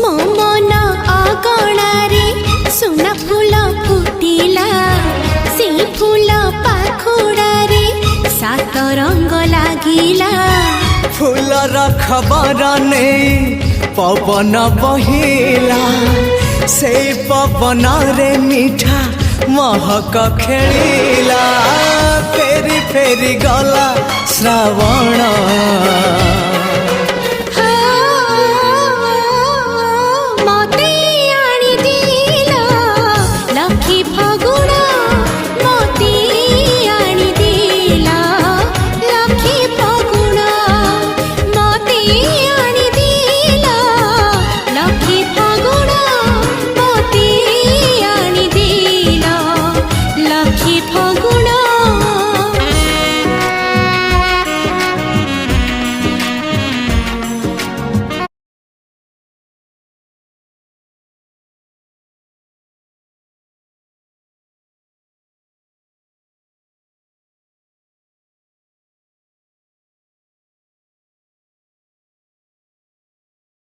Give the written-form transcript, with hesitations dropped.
मो मन अगणारे सुना फूल फुटिला से फूल पाखुड़ारे सात रंग लागिला फूलर खबर नहीं पवन बहिला से पवन रे मीठा महक खेलिला फेरी फेरी गला श्रावण